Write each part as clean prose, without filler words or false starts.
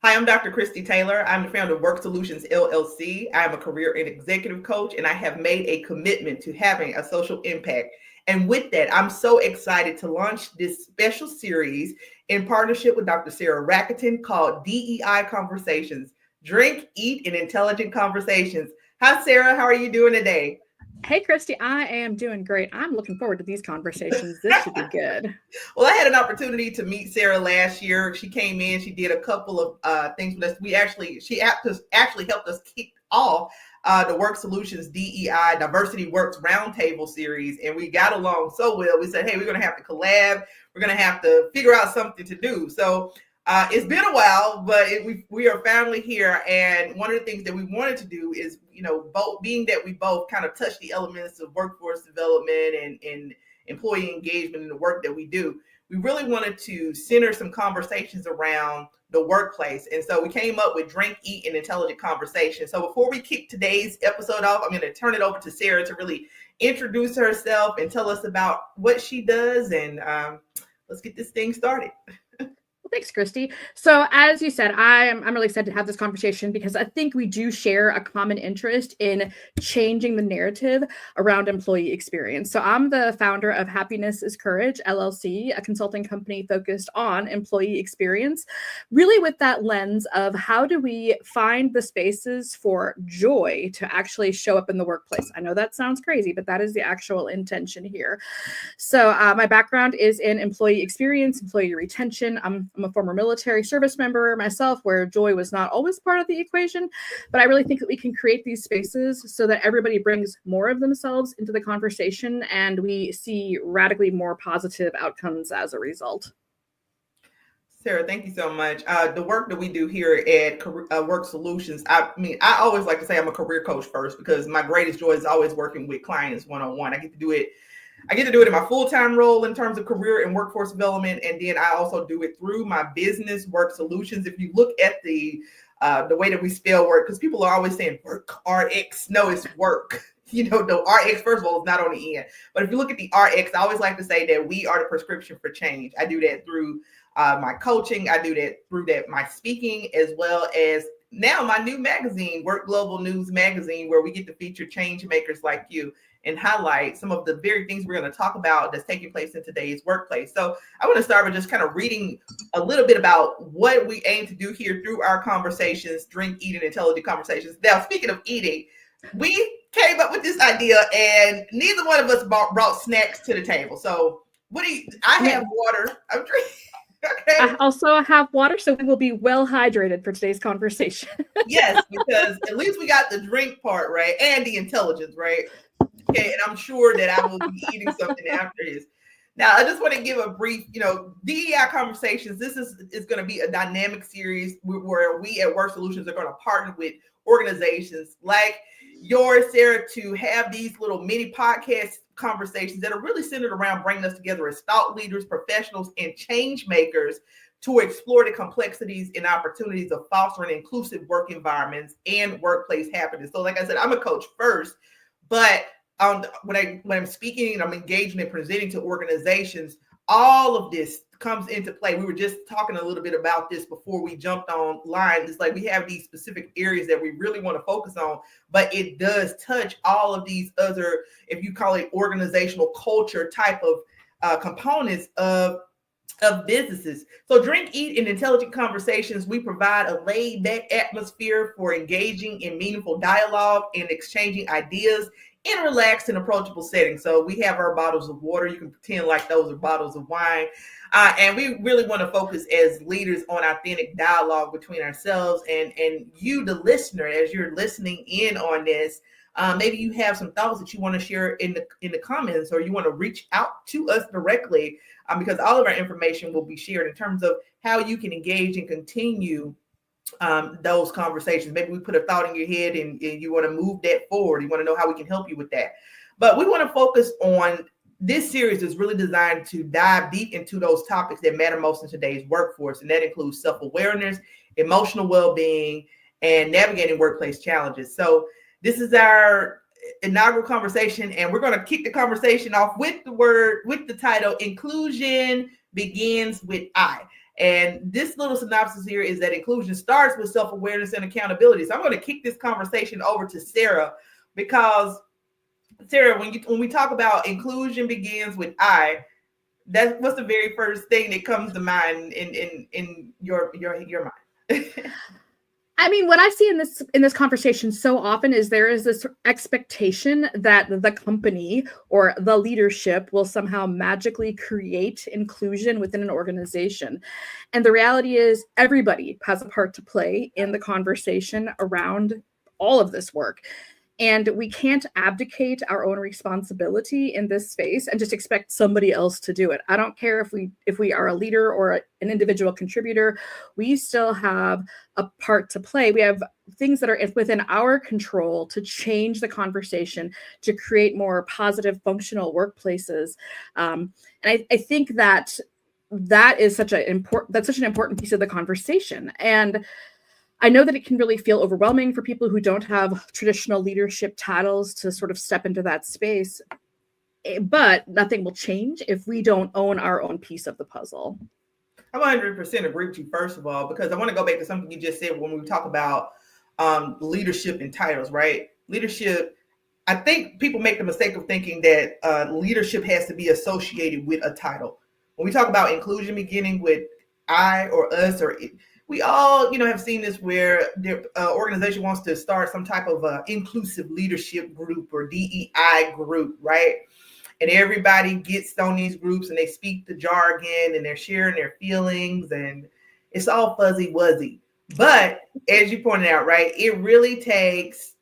Hi, I'm Dr. Kristy Taylor. I'm the founder of WORxK Solutions, LLC. I'm a career and executive coach, and I have made a commitment to having a social impact. And with that, I'm so excited to launch this special series in partnership with Dr. Sarah Ratekin called DEI Conversations, Drink, Eat, and Intelligent Conversations. Hi, Sarah. How are you doing today? Hey, Kristy, I am doing great. I'm looking forward to these conversations. This should be good. Well, I had an opportunity to meet Sarah last year. She came in, she did a couple of things with us. She actually helped us kick off the WORxK Solutions DEI Diversity Works Roundtable series, and we got along so well. We said, hey, we're going to have to collab. We're going to have to figure out something to do. So it's been a while, but we are finally here. And one of the things that we wanted to do is, being that we both kind of touch the elements of workforce development and employee engagement in the work that we do, we really wanted to center some conversations around the workplace. And so we came up with Drink, Eat, and Intelligent Conversations. So before we kick today's episode off, I'm going to turn it over to Sarah to really introduce herself and tell us about what she does. And let's get this thing started. Thanks, Kristy. So as you said, I'm really excited to have this conversation because I think we do share a common interest in changing the narrative around employee experience. So I'm the founder of Happiness is Courage LLC, a consulting company focused on employee experience, really with that lens of how do we find the spaces for joy to actually show up in the workplace. I know that sounds crazy, but that is the actual intention here. So my background is in employee experience, employee retention. I'm a former military service member myself, where joy was not always part of the equation. But I really think that we can create these spaces so that everybody brings more of themselves into the conversation and we see radically more positive outcomes as a result. Sarah, thank you so much. The work that we do here at WORxK Solutions, I always like to say I'm a career coach first because my greatest joy is always working with clients one-on-one. I get to do it in my full-time role in terms of career and workforce development. And then I also do it through my business, WORxK Solutions. If you look at the way that we spell work, because people are always saying work, RX. No, it's work. The RX, first of all, is not on the end. But if you look at the RX, I always like to say that we are the prescription for change. I do that through my coaching. I do that through my speaking, as well as now my new magazine, WORK Global News Magazine, where we get to feature change makers like you and highlight some of the very things we're going to talk about that's taking place in today's workplace. So I want to start with just kind of reading a little bit about what we aim to do here through our conversations, Drink, Eat, and Intelligent Conversations. Now, speaking of eating, we came up with this idea and neither one of us brought snacks to the table. So I have water. I'm drinking. Okay. I also have water, so we will be well hydrated for today's conversation. Yes, because at least we got the drink part right and the intelligence, right? Okay, and I'm sure that I will be eating something after this. Now, I just want to give a brief, DEI Conversations. This is going to be a dynamic series where we at WORxK Solutions are going to partner with organizations like yours, Sarah, to have these little mini podcast conversations that are really centered around bringing us together as thought leaders, professionals, and change makers to explore the complexities and opportunities of fostering inclusive work environments and workplace happiness. So like I said, I'm a coach first, but when I'm speaking and I'm engaging and presenting to organizations, all of this comes into play. We were just talking a little bit about this before we jumped online. It's like we have these specific areas that we really want to focus on, but it does touch all of these other, if you call it organizational culture type of components of businesses. So Drink, Eat, and Intelligent Conversations, we provide a laid-back atmosphere for engaging in meaningful dialogue and exchanging ideas in a relaxed and approachable setting. So we have our bottles of water. You can pretend like those are bottles of wine. And we really want to focus as leaders on authentic dialogue between ourselves and you, the listener, as you're listening in on this. Maybe you have some thoughts that you want to share in the comments, or you want to reach out to us directly, because all of our information will be shared in terms of how you can engage and continue those conversations. Maybe we put a thought in your head and you want to move that forward. You want to know how we can help you with that. But we want to focus on this series is really designed to dive deep into those topics that matter most in today's workforce. And that includes self-awareness, emotional well-being, and navigating workplace challenges. So this is our inaugural conversation, and we're going to kick the conversation off with the title, Inclusion Begins with I. And this little synopsis here is that inclusion starts with self-awareness and accountability. So I'm going to kick this conversation over to Sarah, because Sarah, when we talk about inclusion begins with I, that's what's the very first thing that comes to mind in your mind? I mean, what I see in this conversation so often is there is this expectation that the company or the leadership will somehow magically create inclusion within an organization. And the reality is everybody has a part to play in the conversation around all of this work. And we can't abdicate our own responsibility in this space and just expect somebody else to do it. I don't care if we are a leader or an individual contributor, we still have a part to play. We have things that are within our control to change the conversation, to create more positive, functional workplaces. And I think that is such an important piece of the conversation. And I know that it can really feel overwhelming for people who don't have traditional leadership titles to sort of step into that space, but nothing will change if we don't own our own piece of the puzzle. I 100% agree with you, first of all, because I want to go back to something you just said when we talk about leadership and titles, right? Leadership, I think people make the mistake of thinking that leadership has to be associated with a title. When we talk about inclusion beginning with I or us or it, we all, have seen this where the organization wants to start some type of inclusive leadership group or DEI group, right? And everybody gets on these groups and they speak the jargon and they're sharing their feelings and it's all fuzzy wuzzy. But as you pointed out, right, it really takes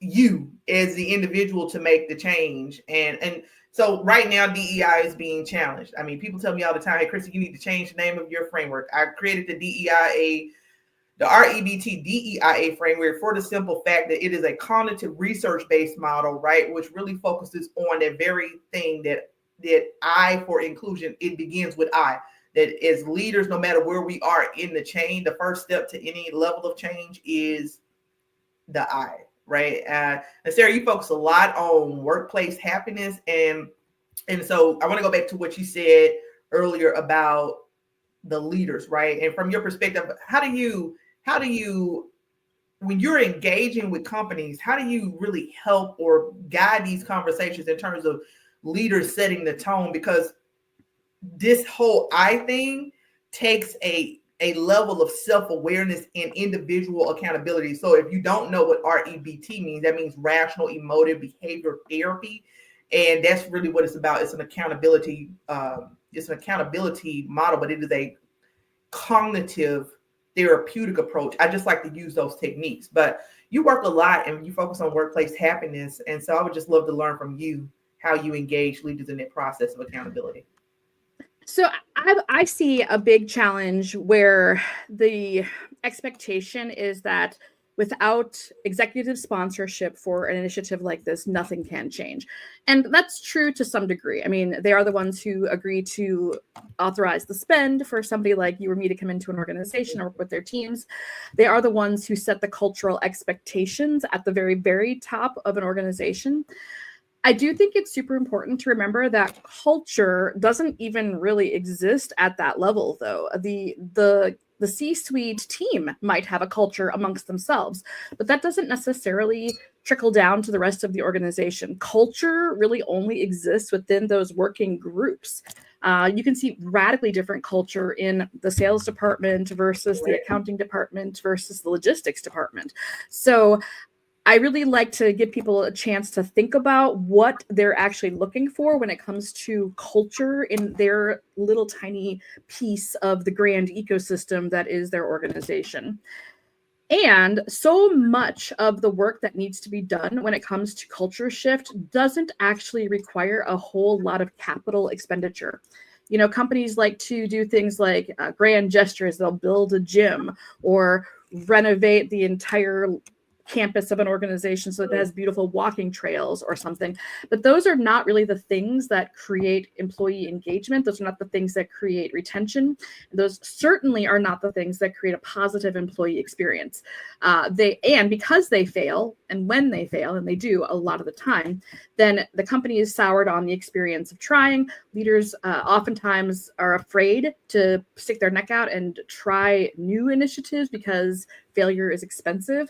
you as the individual to make the change. And so right now, DEI is being challenged. I mean, people tell me all the time, hey, Kristy, you need to change the name of your framework. I created the DEIA, the REBT DEIA framework for the simple fact that it is a cognitive research-based model, right, which really focuses on that very thing that I for inclusion, it begins with I. That as leaders, no matter where we are in the chain, the first step to any level of change is the I. Right. And Sarah, you focus a lot on workplace happiness. And so I want to go back to what you said earlier about the leaders. Right. And from your perspective, how do you, when you're engaging with companies, how do you really help or guide these conversations in terms of leaders setting the tone? Because this whole I thing takes a level of self-awareness and individual accountability. So if you don't know what REBT means, that means rational emotive behavior therapy. And that's really what it's about. It's an accountability, model, but it is a cognitive therapeutic approach. I just like to use those techniques, but you work a lot and you focus on workplace happiness. And so I would just love to learn from you how you engage leaders in that process of accountability. So I see a big challenge where the expectation is that without executive sponsorship for an initiative like this, nothing can change. And that's true to some degree. I mean, they are the ones who agree to authorize the spend for somebody like you or me to come into an organization or work with their teams. They are the ones who set the cultural expectations at the very, very top of an organization. I do think it's super important to remember that culture doesn't even really exist at that level, though. The C-suite team might have a culture amongst themselves, but that doesn't necessarily trickle down to the rest of the organization. Culture really only exists within those working groups. You can see radically different culture in the sales department versus the accounting department versus the logistics department. So I really like to give people a chance to think about what they're actually looking for when it comes to culture in their little tiny piece of the grand ecosystem that is their organization. And so much of the work that needs to be done when it comes to culture shift doesn't actually require a whole lot of capital expenditure. Companies like to do things like grand gestures. They'll build a gym or renovate the entire campus of an organization so that it has beautiful walking trails or something. But those are not really the things that create employee engagement. Those are not the things that create retention. Those certainly are not the things that create a positive employee experience. Because they fail, and when they fail, and they do a lot of the time, then the company is soured on the experience of trying. Leaders oftentimes are afraid to stick their neck out and try new initiatives because failure is expensive.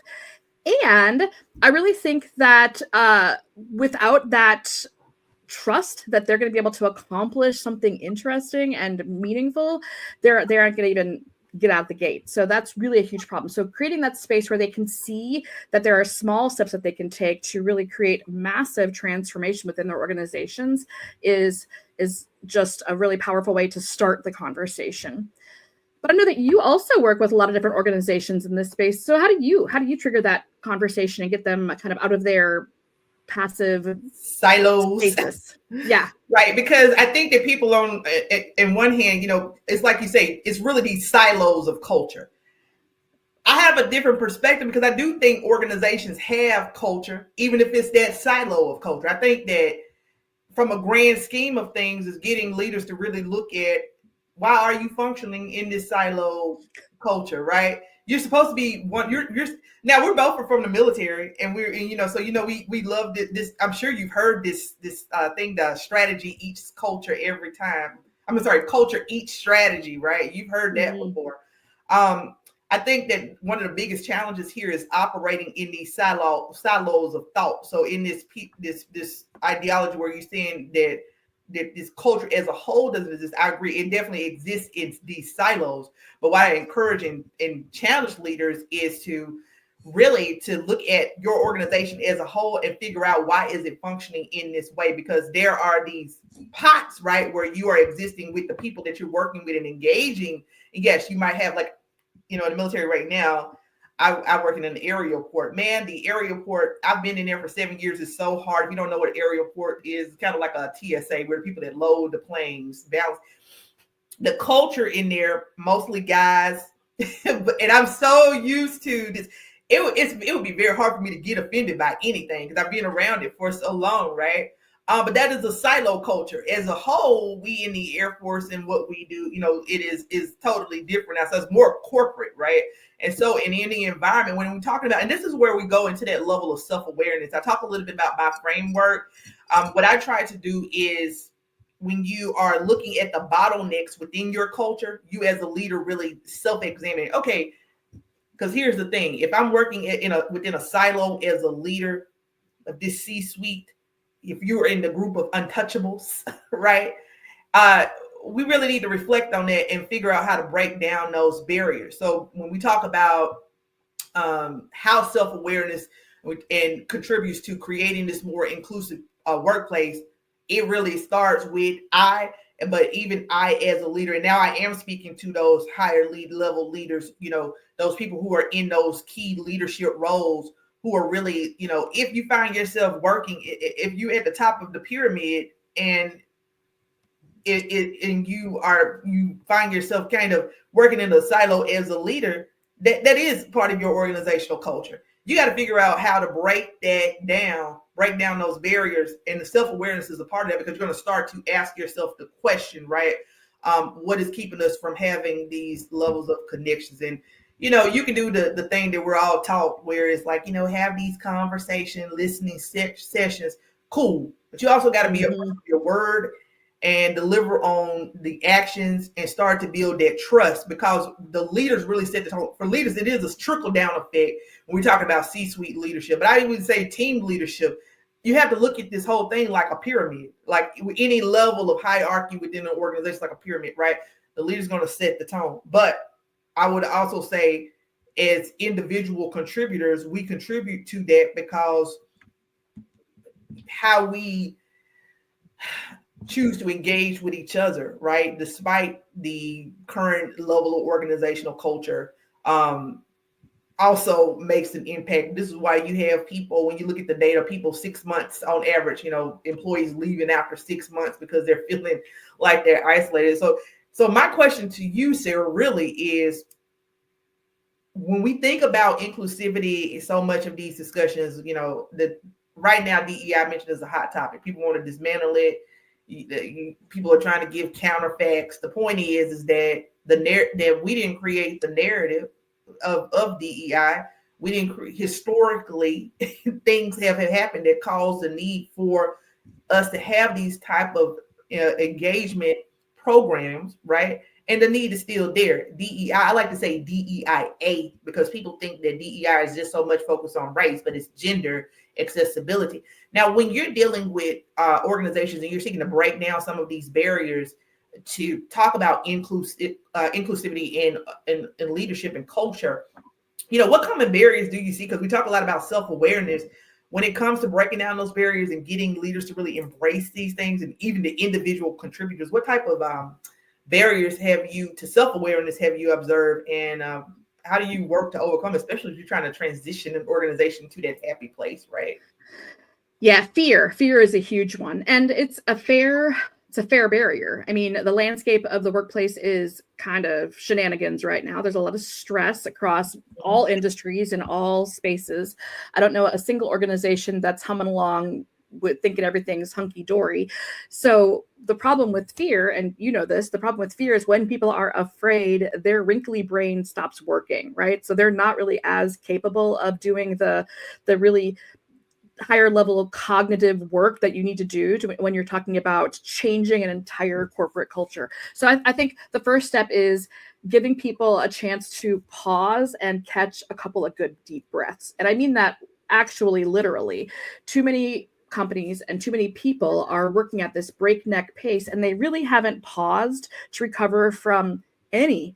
And I really think that without that trust that they're going to be able to accomplish something interesting and meaningful, they aren't going to even get out the gate. So that's really a huge problem. So creating that space where they can see that there are small steps that they can take to really create massive transformation within their organizations is just a really powerful way to start the conversation. But I know that you also work with a lot of different organizations in this space. So how do you trigger that conversation and get them kind of out of their passive silos? Stasis? Yeah. Right. Because I think that people in one hand, it's like you say, it's really these silos of culture. I have a different perspective because I do think organizations have culture, even if it's that silo of culture. I think that from a grand scheme of things is getting leaders to really look at, why are you functioning in this silo culture, right? You're supposed to be one. You're now we're both from the military, and we love this. I'm sure you've heard this thing, the strategy eats culture every time. Culture eats strategy, right? You've heard that before. I think that one of the biggest challenges here is operating in these silos of thought. So in this ideology where you're saying that this culture as a whole doesn't exist, I agree. It definitely exists in these silos. But what I encourage and challenge leaders is to really to look at your organization as a whole and figure out, why is it functioning in this way? Because there are these pots, right, where you are existing with the people that you're working with and engaging. And yes, you might have, like, in the military right now, I work in an aerial port. Man, the aerial port, I've been in there for 7 years. It's so hard. If you don't know what aerial port is, it's kind of like a TSA, where the people that load the planes balance. The culture in there, mostly guys, and I'm so used to this. It would be very hard for me to get offended by anything because I've been around it for so long, right? But that is a silo culture. As a whole, we in the Air Force and what we do, it is totally different now. So it's more corporate, right? And so in any environment, when we're talking about, and this is where we go into that level of self-awareness. I talk a little bit about my framework. What I try to do is, when you are looking at the bottlenecks within your culture, you as a leader really self-examine. Okay, because here's the thing: if I'm working within a silo as a leader of this C-suite, if you're in the group of untouchables, right? We really need to reflect on that and figure out how to break down those barriers. So when we talk about how self-awareness and contributes to creating this more inclusive workplace, it really starts with but even I as a leader, and now I am speaking to those higher level leaders, those people who are in those key leadership roles, who are really, if you find yourself working, if you're at the top of the pyramid and you find yourself kind of working in a silo as a leader, that is part of your organizational culture. You got to figure out how to break down those barriers, and the self-awareness is a part of that, because you're going to start to ask yourself the question, right? What is keeping us from having these levels of connections? And you can do the thing that we're all taught, where it's like, have these conversation, listening sessions. Cool. But you also got to be a person of your word and deliver on the actions and start to build that trust, because the leaders really set the tone. For leaders, it is a trickle-down effect when we talk about C-suite leadership. But I even say team leadership. You have to look at this whole thing like a pyramid, like any level of hierarchy within an organization, like a pyramid, right? The leader's going to set the tone. But I would also say, as individual contributors, we contribute to that, because how we choose to engage with each other, right, despite the current level of organizational culture, also makes an impact. This is why you have people, when you look at the data, people 6 months on average, employees leaving after 6 months because they're feeling like they're isolated. So my question to you, Sarah, really is, when we think about inclusivity, so much of these discussions, that right now DEI mentioned is a hot topic. People want to dismantle it. People are trying to give counterfacts. The point is that that we didn't create the narrative of DEI. We didn't historically things have happened that caused the need for us to have these type of engagement programs, right? And the need is still there. DEI, I like to say DEIA, because people think that DEI is just so much focused on race, but it's gender accessibility. Now, when you're dealing with organizations and you're seeking to break down some of these barriers to talk about inclusivity in leadership and culture, what common barriers do you see? Because we talk a lot about self-awareness. When it comes to breaking down those barriers and getting leaders to really embrace these things, and even the individual contributors, what type of barriers to self-awareness have you observed, and how do you work to overcome, especially if you're trying to transition an organization to that happy place, right? Yeah, fear is a huge one, and it's a fair barrier. I mean, the landscape of the workplace is kind of shenanigans right now. There's a lot of stress across all industries and all spaces. I don't know a single organization that's humming along with thinking everything's hunky-dory. So the problem with fear, and the problem with fear is when people are afraid, their wrinkly brain stops working, right? So they're not really as capable of doing the really higher level of cognitive work that you need to do when you're talking about changing an entire corporate culture. So I think the first step is giving people a chance to pause and catch a couple of good deep breaths. And I mean that actually literally. Too many companies and too many people are working at this breakneck pace, and they really haven't paused to recover from any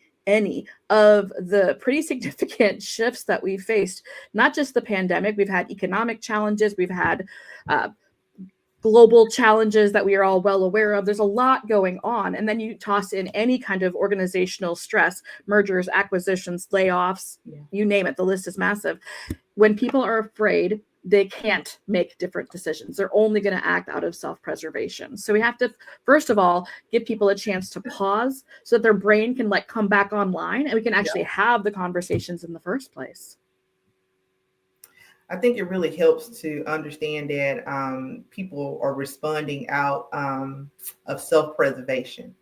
of the pretty significant shifts that we've faced. Not just the pandemic, we've had economic challenges, we've had global challenges that we are all well aware of. There's a lot going on. And then you toss in any kind of organizational stress, mergers, acquisitions, layoffs, you name it, the list is massive. When people are afraid, they can't make different decisions. They're only going to act out of self-preservation. So we have to, first of all, give people a chance to pause so that their brain can come back online and we can actually have the conversations in the first place. I think it really helps to understand that people are responding out of self-preservation.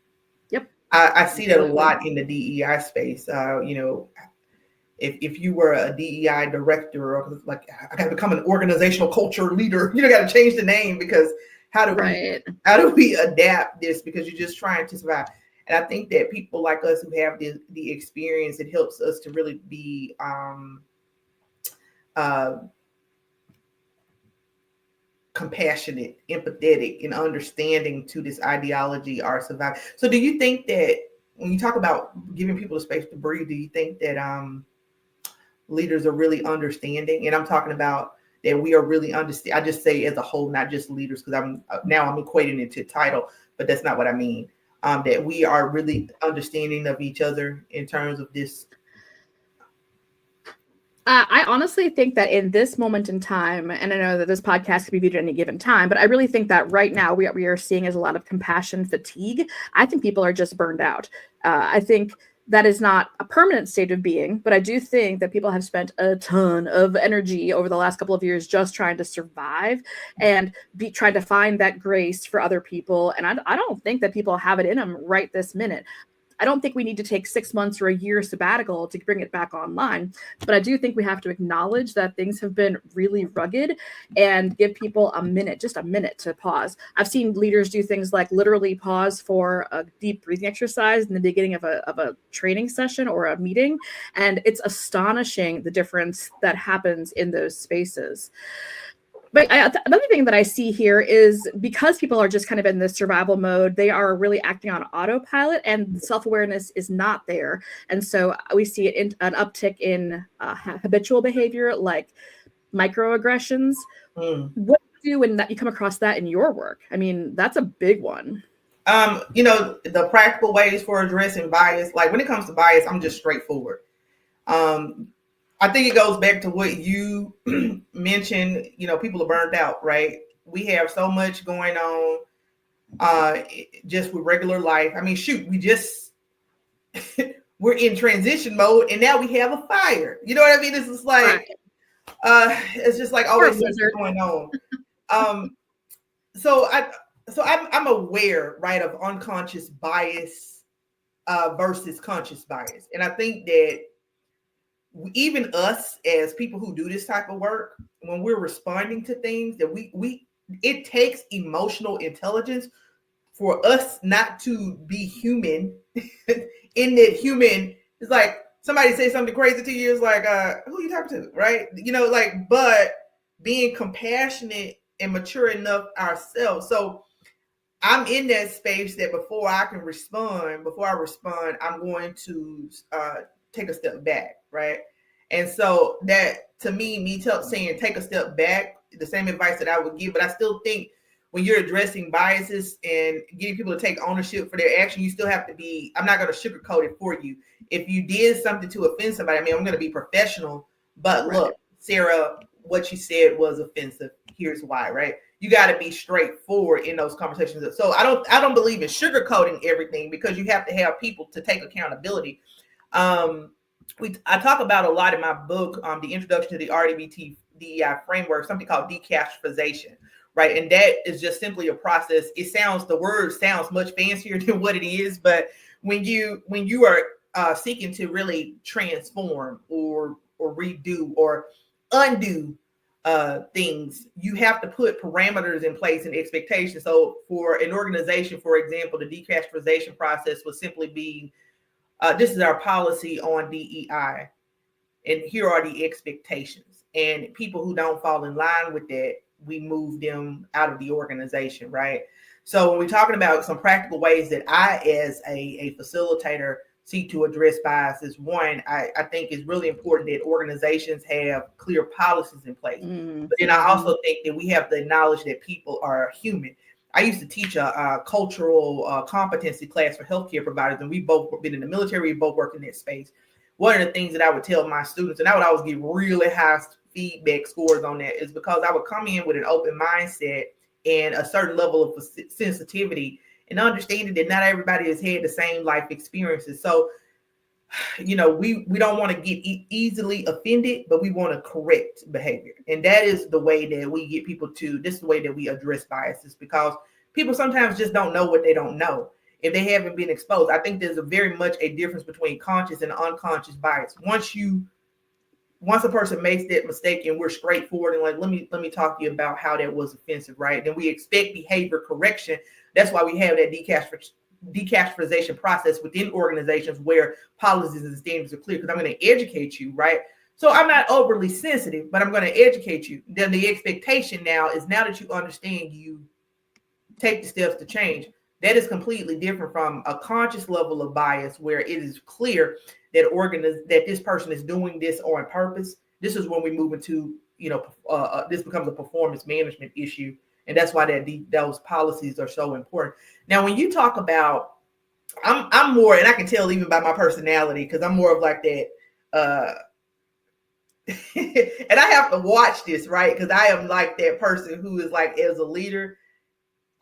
Yep. I see that a lot in the DEI space. If you were a DEI director, or I got to become an organizational culture leader, got to change the name, because how do we adapt this? Because you're just trying to survive. And I think that people like us who have the experience, it helps us to really be compassionate, empathetic, and understanding to this ideology or survive. So do you think that when you talk about giving people a space to breathe, do you think that leaders are really understanding? And I'm talking about that we are really understand. I just say as a whole, not just leaders, because I'm equating it to title, but that's not what I mean. That we are really understanding of each other in terms of this. I honestly think that in this moment in time, and I know that this podcast can be viewed at any given time, but I really think that right now we are seeing is a lot of compassion fatigue. I think people are just burned out. I think that is not a permanent state of being, but I do think that people have spent a ton of energy over the last couple of years just trying to survive and trying to find that grace for other people. And I don't think that people have it in them right this minute. I don't think we need to take 6 months or a year sabbatical to bring it back online. But I do think we have to acknowledge that things have been really rugged and give people just a minute to pause. I've seen leaders do things like literally pause for a deep breathing exercise in the beginning of a training session or a meeting. And it's astonishing the difference that happens in those spaces. But another thing that I see here is because people are just kind of in this survival mode, they are really acting on autopilot and self-awareness is not there. And so we see it in an uptick in habitual behavior like microaggressions. What do you do when you come across that in your work? I mean, that's a big one. The practical ways for addressing bias, like when it comes to bias, I'm just straightforward. I think it goes back to what you mentioned, people are burned out, right? We have so much going on just with regular life. I mean, shoot, we just we're in transition mode, and now we have a fire. You know what I mean? It's just like, it's just like always something going on. So I'm aware, right, of unconscious bias versus conscious bias, and I think that even us as people who do this type of work, when we're responding to things, that it takes emotional intelligence for us not to be human. In that human is like somebody say something crazy to you, is like, who are you talking to, right? You know, like, but being compassionate and mature enough ourselves. So I'm in that space that before I respond, I'm going to take a step back, right? And so that, to me saying take a step back, the same advice that I would give, but I still think when you're addressing biases and getting people to take ownership for their action, you still have to be, I'm not going to sugarcoat it for you. If you did something to offend somebody, I mean, I'm going to be professional, but look, Sarah, what you said was offensive. Here's why, right? You got to be straightforward in those conversations. So I don't believe in sugarcoating everything, because you have to have people to take accountability. I talk about a lot in my book, the introduction to the RDBT DEI framework, something called decatastrophization, right? And that is just simply a process. The word sounds much fancier than what it is, but when you are seeking to really transform or redo or undo things, you have to put parameters in place and expectations. So for an organization, for example, the decatastrophization process was simply being, this is our policy on DEI, and here are the expectations. And people who don't fall in line with that, we move them out of the organization, right? So when we're talking about some practical ways that I, as a facilitator, seek to address biases, one, I think it's really important that organizations have clear policies in place. But then I also think that we have to acknowledge that people are human. I used to teach a cultural competency class for healthcare providers, and we both been in the military, we both work in that space. One of the things that I would tell my students, and I would always get really high feedback scores on that, is because I would come in with an open mindset and a certain level of sensitivity, and understanding that not everybody has had the same life experiences. So, you know, we don't want to get easily offended, but we want to correct behavior. And that is the way that we get people to, this is the way that we address biases, because people sometimes just don't know what they don't know if they haven't been exposed. I think there's very much a difference between conscious and unconscious bias. Once a person makes that mistake and we're straightforward and like, let me talk to you about how that was offensive, right? Then we expect behavior correction. That's why we have that decatastrophization process within organizations where policies and standards are clear, because I'm going to educate you, right? So I'm not overly sensitive, but I'm going to educate you. Then the expectation now is, now that you understand, you take the steps to change. That is completely different from a conscious level of bias, where it is clear that this person is doing this on purpose. This is when we move into, this becomes a performance management issue. And that's why those policies are so important. Now, when you talk about, I'm more, and I can tell even by my personality, because I'm more of like that, and I have to watch this, right? Because I am like that person who is like, as a leader,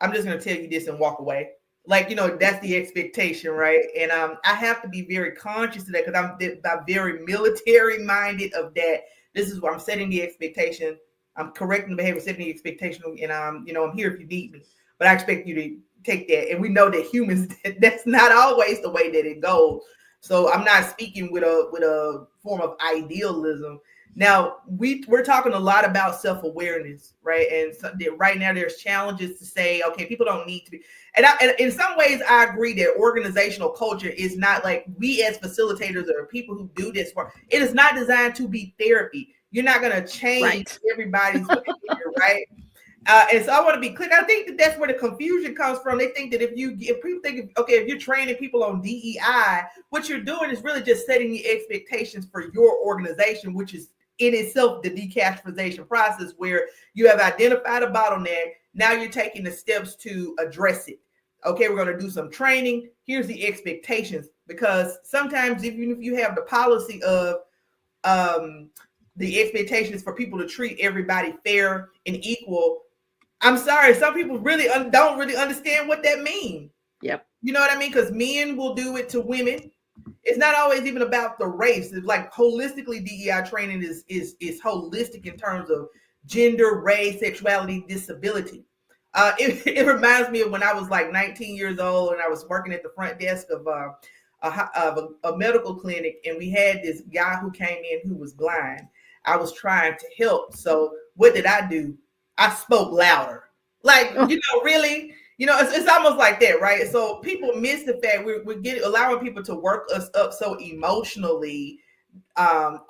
I'm just going to tell you this and walk away. Like, that's the expectation, right? And I have to be very conscious of that, because I'm very military minded of that. This is where I'm setting the expectation. I'm correcting the behavior, setting the expectation, and I'm here if you need me. But I expect you to take that. And we know that humans, that's not always the way that it goes. So I'm not speaking with a form of idealism. Now, we're talking a lot about self-awareness, right? And so right now there's challenges to say, okay, people don't need to be. And in some ways, I agree that organizational culture is not like, we as facilitators or people who do this work, it is not designed to be therapy. You're not going to change everybody's behavior, right? And so I want to be clear. I think that that's where the confusion comes from. They think that if people think, okay, if you're training people on DEI, what you're doing is really just setting the expectations for your organization, which is in itself the decatastrophization process, where you have identified a bottleneck. Now you're taking the steps to address it. Okay, we're going to do some training. Here's the expectations, because sometimes even if you have the policy of the expectations for people to treat everybody fair and equal, I'm sorry, some people really don't really understand what that means. Yep. You know what I mean? Because men will do it to women, it's not always even about the race. It's like holistically, DEI training is holistic in terms of gender, race, sexuality, disability. It reminds me of when I was like 19 years old and I was working at the front desk of a medical clinic, and we had this guy who came in who was blind. I was trying to help. So what did I do? I spoke louder. Like, really, it's almost like that, right? So people miss the fact we're allowing people to work us up so emotionally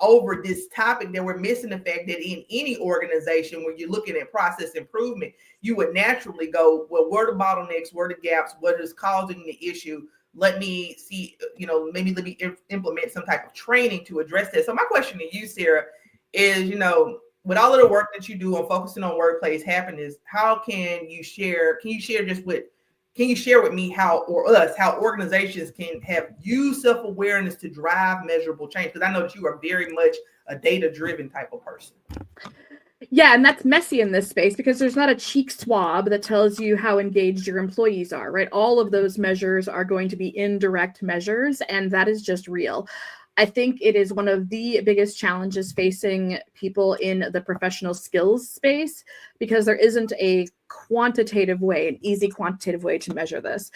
over this topic that we're missing the fact that in any organization, when you're looking at process improvement, you would naturally go, well, what are the bottlenecks? What are the gaps? What is causing the issue? Let me see, maybe let me implement some type of training to address that. So my question to you, Sarah, is, with all of the work that you do on focusing on workplace happiness, how can you share with me how organizations can have use self-awareness to drive measurable change? Because I know that you are very much a data-driven type of person. Yeah, and that's messy in this space because there's not a cheek swab that tells you how engaged your employees are, right? All of those measures are going to be indirect measures, and that is just real. I think it is one of the biggest challenges facing people in the professional skills space because there isn't a quantitative way, an easy quantitative way to measure this.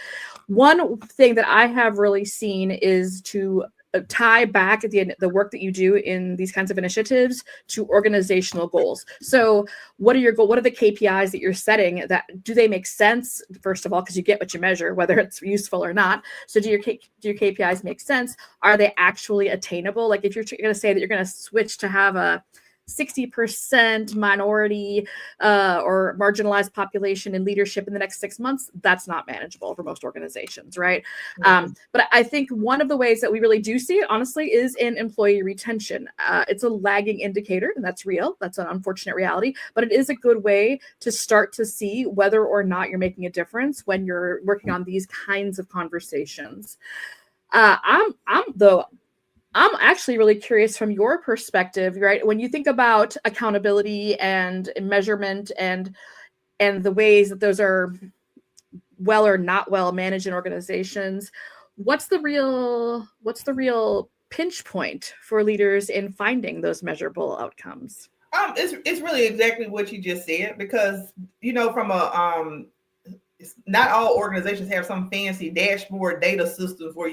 One thing that I have really seen is to tie back the work that you do in these kinds of initiatives to organizational goals. So what are your goals? What are the KPIs that you're setting? That do they make sense? First of all, because you get what you measure, whether it's useful or not. So do your KPIs make sense? Are they actually attainable? Like if you're going to say that you're going to switch to have a 60% minority or marginalized population in leadership in the next 6 months, that's not manageable for most organizations, right? Mm-hmm. But I think one of the ways that we really do see it, honestly, is in employee retention. It's a lagging indicator, and that's real. That's an unfortunate reality, but it is a good way to start to see whether or not you're making a difference when you're working on these kinds of conversations. I'm actually really curious from your perspective, right? When you think about accountability and measurement and the ways that those are well or not well managed in organizations, what's the real pinch point for leaders in finding those measurable outcomes? It's really exactly what you just said, because from a not all organizations have some fancy dashboard data systems where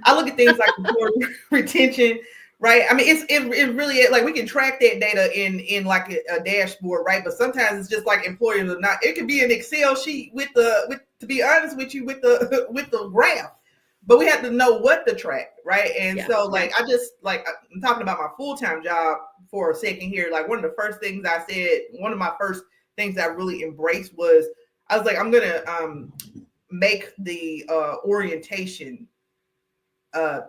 I look at things like retention, right? I mean, it really, like, we can track that data in like a dashboard, right? But sometimes it's just like employers are not. It could be an Excel sheet to be honest with you, with the graph. But we have to know what to track, right? And so, like, I'm talking about my full-time job for a second here. Like, one of the first things I really embraced was, I was like, I'm going to make the orientation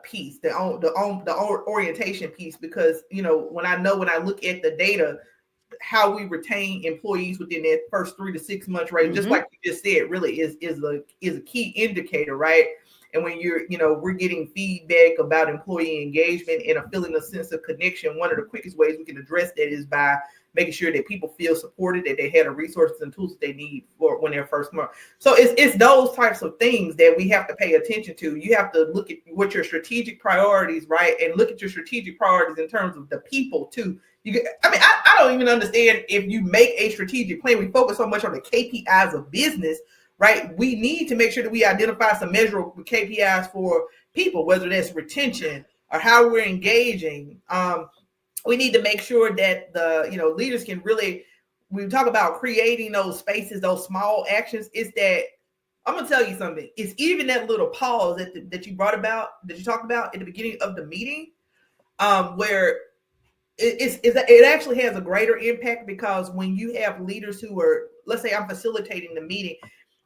piece, the orientation piece, because, when I look at the data, how we retain employees within that first 3 to 6 months, right? Mm-hmm. Just like you just said, really is a key indicator, right? And when we're getting feedback about employee engagement and feeling a sense of connection, one of the quickest ways we can address that is by making sure that people feel supported, that they had the resources and tools that they need for when they're first month. So it's those types of things that we have to pay attention to. You have to look at what your strategic priorities, right? And look at your strategic priorities in terms of the people too. I don't even understand if you make a strategic plan. We focus so much on the KPIs of business, right? We need to make sure that we identify some measurable KPIs for people, whether that's retention or how we're engaging. We need to make sure that the leaders can really, when we talk about creating those spaces, those small actions, is that I'm gonna tell you something. It's even that little pause that you talked about at the beginning of the meeting, where it actually has a greater impact, because when you have leaders who are, let's say I'm facilitating the meeting,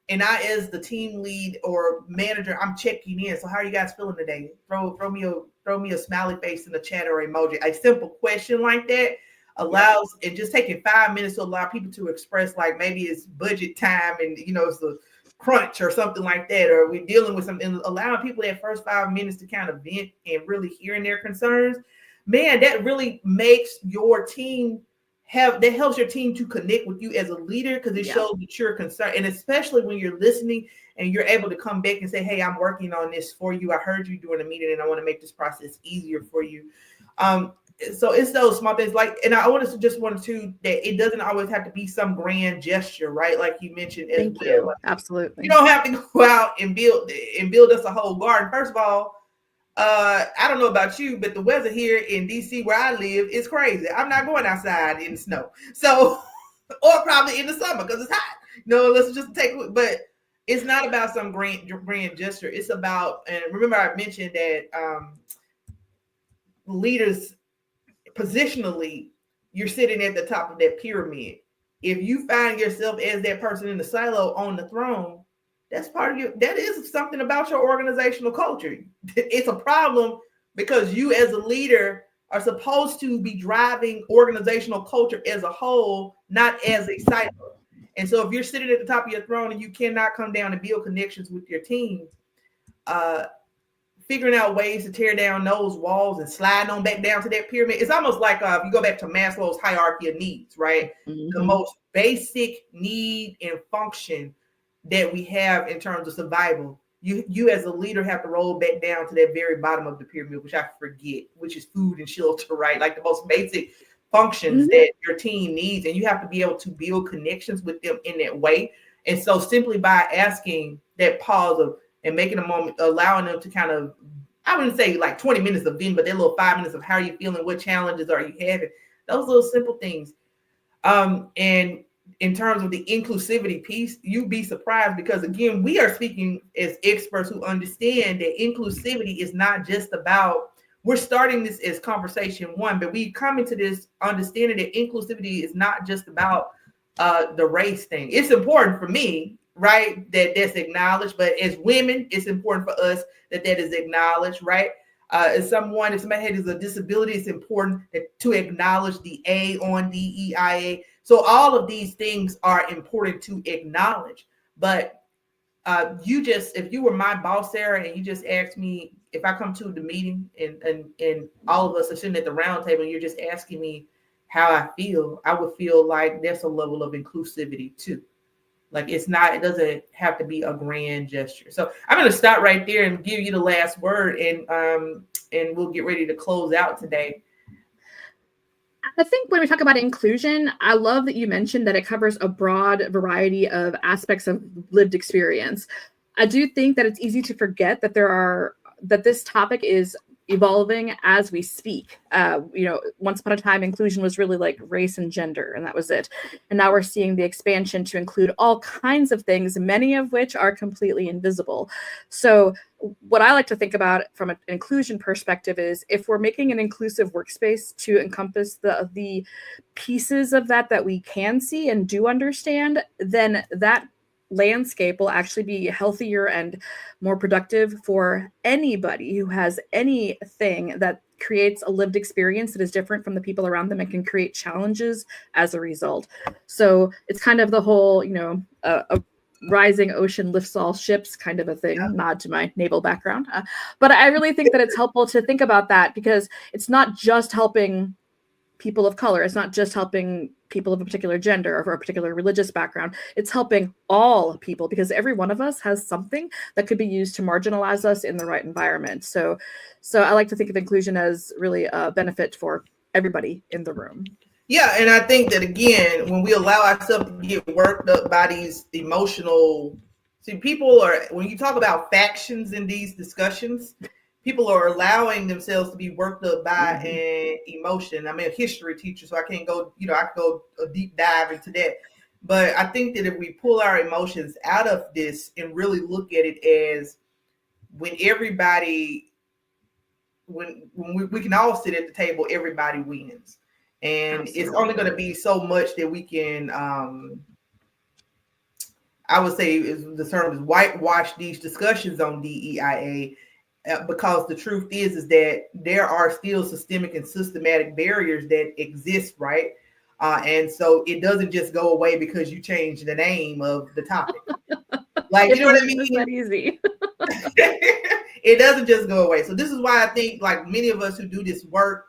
and I, as the team lead or manager, I'm checking in. So how are you guys feeling today? Throw me a smiley face in the chat or emoji. A simple question like that allows, and just taking 5 minutes to allow people to express, like, maybe it's budget time and it's the crunch or something like that, or we're dealing with something, and allowing people that first 5 minutes to kind of vent and really hearing their concerns. Man, that really makes your team that helps your team to connect with you as a leader, because it shows that you're concerned. And especially when you're listening and you're able to come back and say, hey, I'm working on this for you. I heard you during a meeting and I want to make this process easier for you. So it's those small things, like, and I wanted to that it doesn't always have to be some grand gesture, right? Like you mentioned as Thank well. you. Like, Absolutely. you don't have to go out and build us a whole garden. First of all, I don't know about you, but the weather here in DC where I live is crazy. I'm not going outside in the snow. So, or probably in the summer because it's hot. No, let's just but it's not about some grand gesture. It's about, and remember I mentioned that leaders, positionally, you're sitting at the top of that pyramid. If you find yourself as that person in the silo on the throne, that's part of that is something about your organizational culture. It's a problem because you as a leader are supposed to be driving organizational culture as a whole, not as a silo. And so if you're sitting at the top of your throne and you cannot come down and build connections with your team, figuring out ways to tear down those walls and sliding on back down to that pyramid. It's almost like if you go back to Maslow's hierarchy of needs, right? Mm-hmm. The most basic need and function that we have in terms of survival. You as a leader have to roll back down to that very bottom of the pyramid, which I forget, which is food and shelter, right? Like the most basic functions that your team needs. And you have to be able to build connections with them in that way. And so simply by asking that pause of, and making a moment, allowing them to kind of, I wouldn't say like 20 minutes of then, but that little 5 minutes of how are you feeling? What challenges are you having? Those little simple things. And in terms of the inclusivity piece, you'd be surprised because, again, we are speaking as experts who understand that inclusivity is not just about, we're starting this as conversation one, but we come into this understanding that inclusivity is not just about the race thing. It's important for me, right, that's acknowledged, but as women, it's important for us that is acknowledged, right? If somebody has a disability, it's important to acknowledge the A on DEIA. So all of these things are important to acknowledge. But if you were my boss, Sarah, and you just asked me if I come to the meeting and all of us are sitting at the round table and you're just asking me how I feel, I would feel like there's a level of inclusivity too. Like it doesn't have to be a grand gesture. So I'm going to stop right there and give you the last word, and we'll get ready to close out today. I think when we talk about inclusion, I love that you mentioned that it covers a broad variety of aspects of lived experience. I do think that it's easy to forget that this topic is evolving as we speak. Once upon a time, inclusion was really like race and gender, and that was it. And now we're seeing the expansion to include all kinds of things, many of which are completely invisible. So what I like to think about from an inclusion perspective is if we're making an inclusive workspace to encompass the pieces of that we can see and do understand, then that landscape will actually be healthier and more productive for anybody who has anything that creates a lived experience that is different from the people around them and can create challenges as a result. So it's kind of the whole, a rising ocean lifts all ships kind of a thing, nod to my naval background. But I really think that it's helpful to think about that because it's not just helping people of color. It's not just helping people of a particular gender or a particular religious background. It's helping all people because every one of us has something that could be used to marginalize us in the right environment. So I like to think of inclusion as really a benefit for everybody in the room. Yeah, and I think that, again, when we allow ourselves to get worked up by these emotional, when you talk about factions in these discussions, people are allowing themselves to be worked up by an emotion. I'm a history teacher, so I can't go, I can go a deep dive into that. But I think that if we pull our emotions out of this and really look at it as when we can all sit at the table, everybody wins. And Absolutely. It's only going to be so much that we can, I would say the term is whitewash these discussions on DEIA. Because the truth is that there are still systemic and systematic barriers that exist, right? And so it doesn't just go away because you change the name of the topic. Like, you know what I mean? It's that easy. It doesn't just go away. So this is why I think, like many of us who do this work,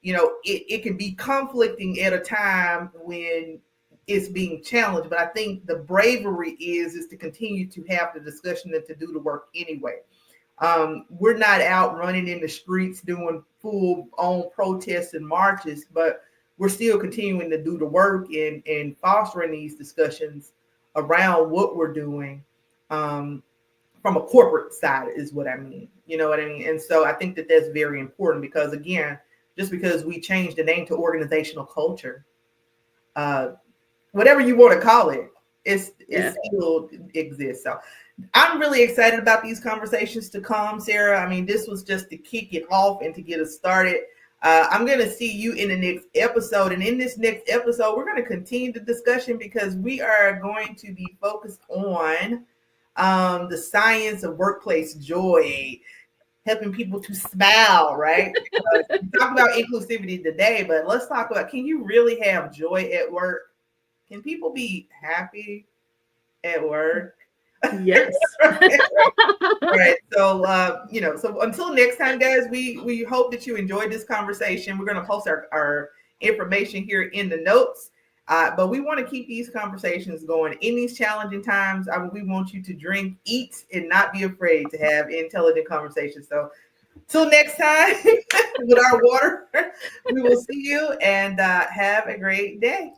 it can be conflicting at a time when it's being challenged. But I think the bravery is to continue to have the discussion and to do the work anyway. We're not out running in the streets doing full on protests and marches, but we're still continuing to do the work and fostering these discussions around what we're doing from a corporate side is what I mean. You know what I mean? And so I think that that's very important because, again, just because we changed the name to organizational culture, whatever you want to call it, it still exists. So I'm really excited about these conversations to come, Sarah. I mean, this was just to kick it off and to get us started. I'm going to see you in the next episode. And in this next episode, we're going to continue the discussion because we are going to be focused on the science of workplace joy, helping people to smile, right? We talk about inclusivity today, but let's talk about, can you really have joy at work? Can people be happy at work? Yes. Right. So, so until next time, guys, we hope that you enjoyed this conversation. We're going to post our information here in the notes, but we want to keep these conversations going in these challenging times. We want you to drink, eat, and not be afraid to have intelligent conversations. So till next time with our water, we will see you and have a great day.